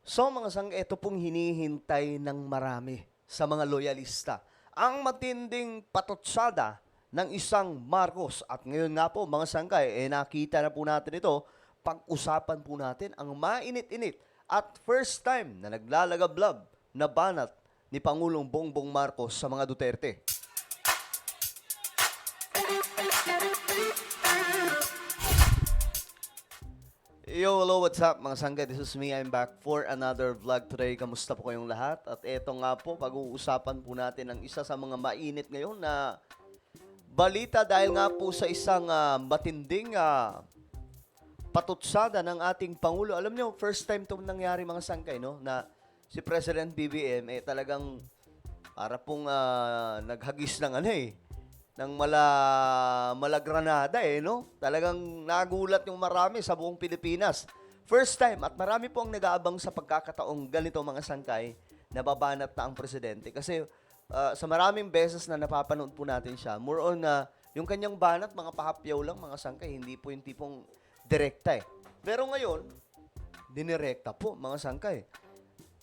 So mga sang, ito pong hinihintay ng marami sa mga loyalista. Ang matinding patotsada ng isang Marcos. At ngayon nga po mga sangkay, nakita na po natin ito. Pag-usapan po natin ang mainit-init at first time na naglalagablab na banat ni Pangulong Bongbong Marcos sa mga Duterte. Yo, hello, what's up mga sangkay? This is me, I'm back for another vlog today. Kamusta po kayong lahat? At eto nga po, pag-uusapan po natin ang isa sa mga mainit ngayon na balita dahil nga po sa isang matinding patutsada ng ating Pangulo. Alam nyo, first time ito nangyari mga sangkay, no? Na si President BBM, talagang para pong naghagis ng ng malagranada no? Talagang nagulat yung marami sa buong Pilipinas. First time at marami po ang nag-aabang sa pagkakataong ganito mga sangkay na babanat na ang presidente. Kasi sa maraming beses na napapanood po natin siya, more on yung kanyang banat, mga pahapyaw lang mga sangkay, hindi po yung tipong direkta Pero ngayon, dinirekta po mga sangkay.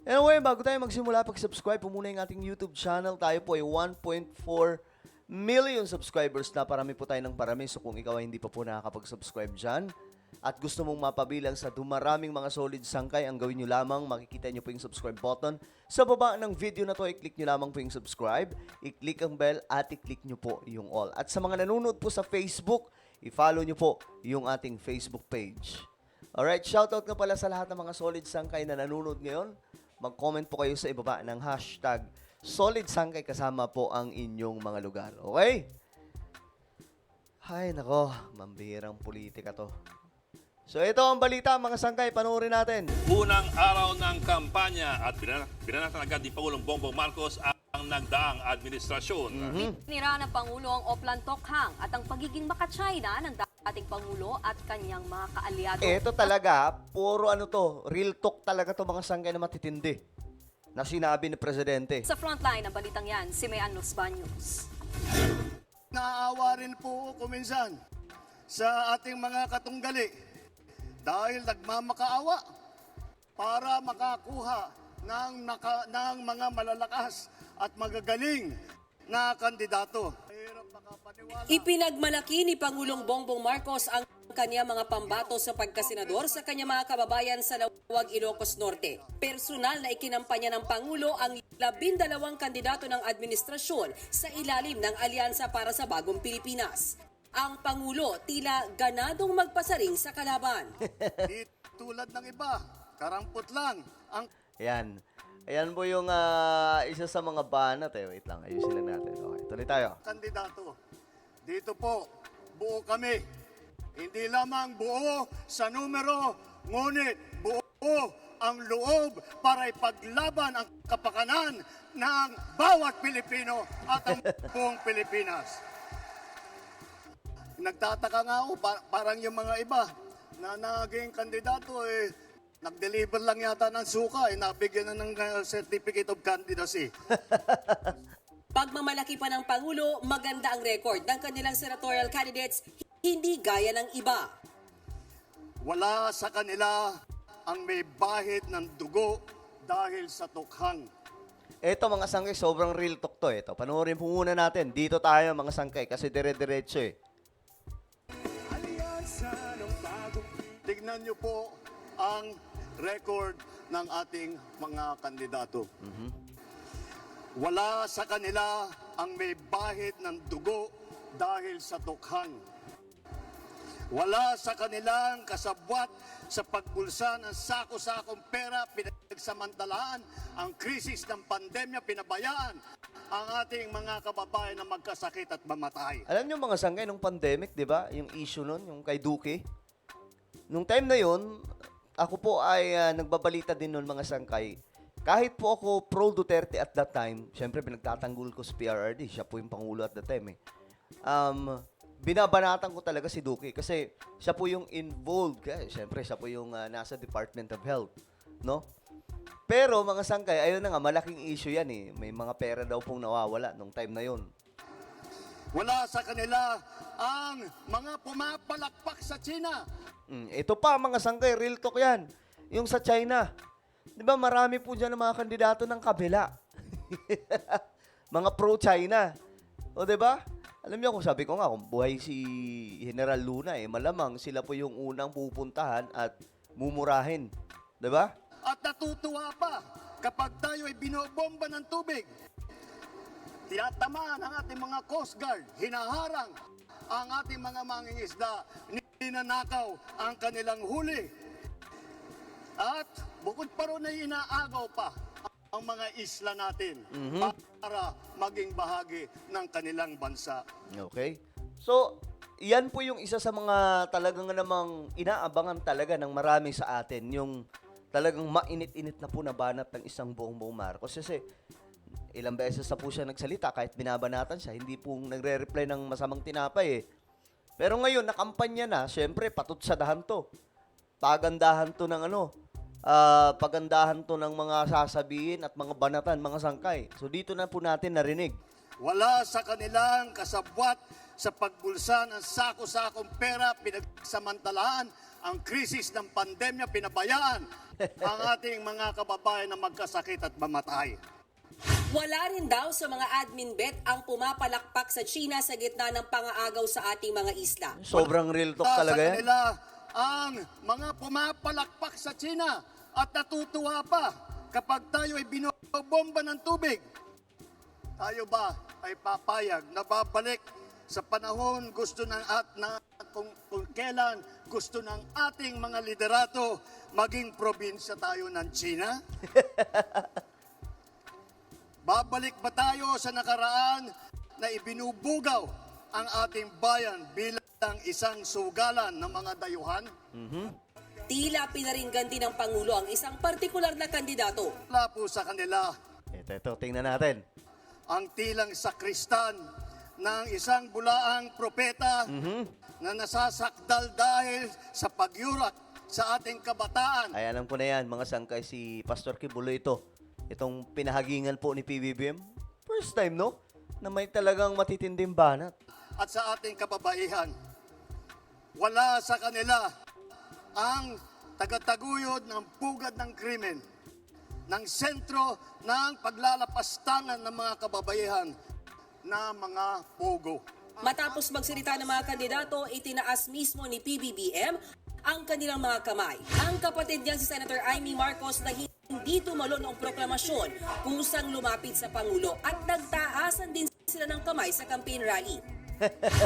Anyway, bago tayo magsimula, pag-subscribe po muna yung ating YouTube channel. Tayo po ay 1.4 million subscribers na, parami po tayo ng parami. So kung ikaw ay hindi pa po nakakapag-subscribe dyan at gusto mong mapabilang sa dumaraming mga solid sangkay, ang gawin nyo lamang, makikita nyo po yung subscribe button. Sa baba ng video na to, i-click nyo lamang po yung subscribe, i-click ang bell at i-click nyo po yung all. At sa mga nanonood po sa Facebook, i-follow nyo po yung ating Facebook page. Alright, shoutout nga pala sa lahat ng mga solid sangkay na nanonood ngayon. Mag-comment po kayo sa ibaba ng hashtag Solid Sangkay kasama po ang inyong mga lugar. Okay? Hay, nako. Mambihirang politika to. So, ito ang balita, mga sangkay. Panoorin natin. Unang araw ng kampanya at binanatan agad ni Pangulong Bongbong Marcos ang nagdaang administrasyon. Nira ng Pangulo ang Oplan Tokhang at ang pagiging maka-China ng dating Pangulo at kanyang mga kaalyado. Ito talaga, puro real talk talaga to mga sangkay na matitindi na sinabi ni Presidente. Sa frontline ng balitang yan, si Mayan Los Baños. Naaawa rin po kuminsan sa ating mga katunggali dahil nagmamakaawa para makakuha ng mga malalakas at magagaling na kandidato. Ipinagmalaki ni Pangulong Bongbong Marcos ang kanya mga pambato sa pagkasenador sa kanya mga kababayan sa Lawag, Ilocos Norte. Personal na ikinampanya ng Pangulo ang 12 kandidato ng administrasyon sa ilalim ng Alyansa para sa Bagong Pilipinas. Ang Pangulo tila ganadong magpasaring sa kalaban. Di tulad ng iba, karampot lang ang Ayan. Ayan po yung isa sa mga banat. Wait lang, ayusin lang natin. Okay, tuloy tayo. kandidato. Dito po, buo kami. Hindi lamang buo sa numero, ngunit buo ang loob para ipaglaban ang kapakanan ng bawat Pilipino at ang buong Pilipinas. Nagtataka nga ako, parang yung mga iba na naging kandidato nag-deliver lang yata ng suka, nabigyan na ng certificate of candidacy. Pagmamalaki pa ng Pangulo, maganda ang record ng kanilang senatorial candidates, hindi gaya ng iba. Wala sa kanila ang may bahid ng dugo dahil sa tukhang. Ito mga sangkay, sobrang real talk to. Ito, panoorin po muna natin. Dito tayo mga sangkay kasi dire-diretso Tignan niyo po ang record ng ating mga kandidato. Wala sa kanila ang may bahid ng dugo dahil sa tukhang. Wala sa kanilang kasabwat sa pagpulsa ng sako-sakong pera, pinagsamantalaan ang krisis ng pandemya, pinabayaan ang ating mga kababayan na magkasakit at mamatay. Alam niyo mga sangkay, nung pandemic, di ba? Yung issue nun, yung kay Duque. Nung time na yun, ako po ay nagbabalita din nun mga sangkay. Kahit po ako pro-Duterte at that time, syempre pinagtatanggol ko sa PRRD, siya po yung Pangulo at that time binabanatan ko talaga si Duque kasi siya po yung involved. Syempre, siya po yung nasa Department of Health. No? Pero mga sangkay, ayun na nga, malaking issue yan May mga pera daw pong nawawala nung time na yun. Wala sa kanila ang mga pumapalakpak sa China. Ito pa mga sangkay, real talk yan. Yung sa China. Di ba marami po dyan ng mga kandidato ng kabila. Mga pro-China. O di ba? Alam niyo, kung sabi ko nga, kung buhay si General Luna, malamang sila po yung unang pupuntahan at mumurahin. Di ba? At natutuwa pa kapag tayo ay binobomba ng tubig. Tinatamaan ang ating mga Coast Guard, hinaharang ang ating mga mangingisda, ninanakaw ang kanilang huli. At bukod pa ron ay inaagaw pa ang mga isla natin para maging bahagi ng kanilang bansa. Okay? So, yan po yung isa sa mga talagang namang inaabangan talaga ng marami sa atin, yung talagang mainit-init na po na banat ng isang Bongbong Marcos. Kasi ilang beses na po siya nagsalita, kahit binabanatan siya, hindi po nagre-reply ng masamang tinapay eh. Pero ngayon, nakampanya na, syempre, patutsadahan to. Pagandahan to ng pagandahan to ng mga sasabihin at mga banatan, mga sangkay. So dito na po natin narinig. Wala sa kanilang kasabwat sa pagbulsa ng sako-sakong pera, pinagsamantalaan ang krisis ng pandemya, pinabayaan ang ating mga kababayan na magkasakit at mamatay. Wala rin daw sa mga admin bet ang pumapalakpak sa China sa gitna ng pangaagaw sa ating mga isla. Sobrang real talk talaga Sa yan. kanila ang mga pumapalakpak sa China at natutuwa pa kapag tayo ay binobomba ng tubig. Tayo ba ay papayag na babalik sa panahon gusto ng kung kailan gusto ng ating mga liderato maging probinsya tayo ng China? Babalik ba tayo sa nakaraan na ibinubugaw ang ating bayan bilang isang sugalan ng mga dayuhan? Tila pinaringgan din ng Pangulo ang isang partikular na kandidato. Wala po sa kanila Ito, tingnan natin. ang tilang sakristan ng isang bulaang propeta na nasasakdal dahil sa pagyurak sa ating kabataan. Ay, alam ko na yan, mga sangkay, si Pastor Kibulo ito. Itong pinahagingan po ni PBBM. First time, no? Na may talagang matitinding banat. At sa ating kababaihan. Wala sa kanila ang tagataguyod ng pugad ng krimen, ng sentro ng paglalapastangan ng mga kababaihan na mga pogo. Matapos magsalita ng mga kandidato, itinaas mismo ni PBBM ang kanilang mga kamay. Ang kapatid niya si Senator Amy Marcos na hindi tumalo noong proklamasyon, kusang lumapit sa Pangulo at nagtaasan din sila ng kamay sa campaign rally.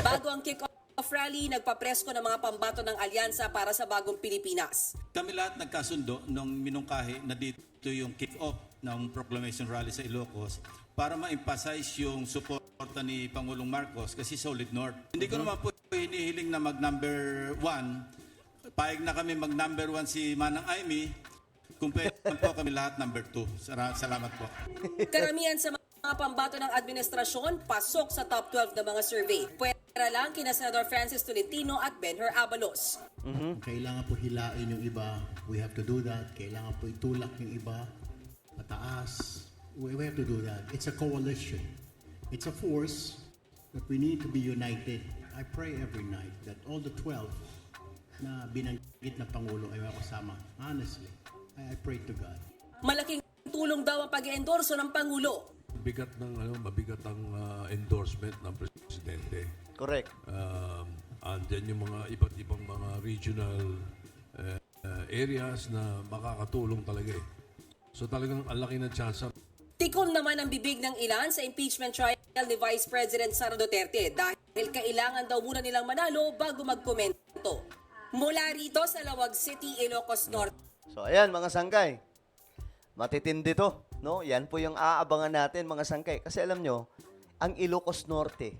Bago ang kick-off rally, nagpapresko ng mga pambato ng alyansa para sa bagong Pilipinas. Kami lahat nagkasundo nung minungkahi na dito yung kick-off ng proclamation rally sa Ilocos para ma-emphasize yung suporta ni Pangulong Marcos kasi solid north. Hindi ko naman po hinihiling na mag-number 1. Payag na kami mag-number 1 si Manang Amy. Kung pwede po kami lahat number 2. Salamat po. Karamihan sa mga pambato ng administrasyon pasok sa top 12 na mga survey. Pwera lang kina Senador Francis Tolentino at Benher Abalos. Kailangan po hilain yung iba. We have to do that. Kailangan po itulak yung iba. Mataas. We have to do that. It's a coalition. It's a force that we need to be united. I pray every night that all the 12 na binanggit na Pangulo ay makasama. Honestly, I pray to God. Malaking tulong daw ang pag-endorso ng Pangulo. Mabigat ang endorsement ng presidente. Correct. Andyan yung mga iba't ibang mga regional areas na makakatulong talaga eh. So talagang ang laki ng chance. Tikom naman ang bibig ng ilan sa impeachment trial ni Vice President Sara Duterte dahil kailangan daw muna nilang manalo bago magkomento. Mula rito sa Lawag City, Ilocos Norte. So, ayan, mga sangkay. Matitindi to, no? Yan po yung aabangan natin, mga sangkay. Kasi alam nyo, ang Ilocos Norte,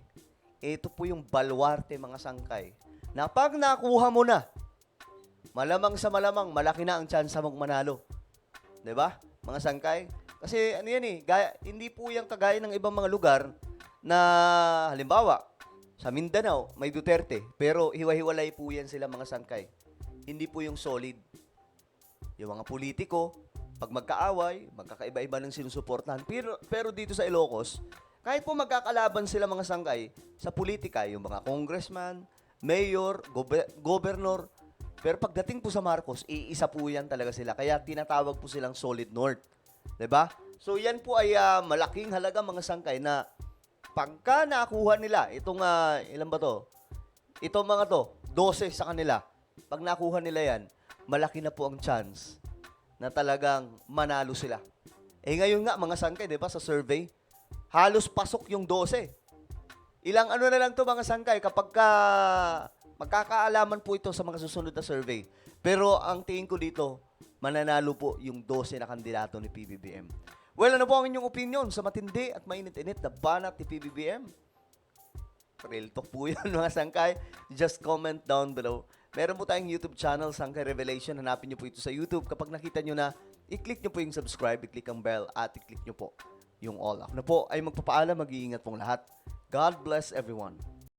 ito po yung baluarte, mga sangkay. Na pag nakuha mo na, malamang sa malamang, malaki na ang tsansa mong manalo. 'Di ba, mga sangkay? Kasi ano yan eh, hindi po yung kagaya ng ibang mga lugar na halimbawa, sa Mindanao, may Duterte, pero hiwa-hiwalay po yan sila, mga sangkay. Hindi po yung solid. Yung mga politiko, pag magkaaway, magkakaiba-iba ng sinusuportahan. Pero dito sa Ilocos, kahit po magkakalaban sila, mga sangkay, sa politika, yung mga congressman, mayor, governor, Pero pagdating po sa Marcos, iisa po yan talaga sila. Kaya tinatawag po silang Solid North. 'Di ba? So yan po ay malaking halaga mga sangkay na pagka nakuha nila, itong ilan ba to? Itong mga to, 12 sa kanila. Pag nakuha nila yan, malaki na po ang chance na talagang manalo sila. Eh ngayon nga mga sangkay, 'di ba, sa survey, halos pasok yung 12. Ilang ano na lang to mga sangkay kapag magkakaalaman po ito sa mga susunod na survey. Pero ang tingin ko dito, mananalo po yung 12 na kandidato ni PBBM. Well, ano po ang inyong opinion sa matindi at mainit-init na banat ni PBBM? Real talk po yan mga sangkay. Just comment down below. Meron po tayong YouTube channel, Sangkay Revelation. Hanapin nyo po ito sa YouTube. Kapag nakita nyo na, i-click nyo po yung subscribe, i-click ang bell, at i-click nyo po yung all. Ako na po ay magpapaalam, mag-iingat pong lahat. God bless everyone.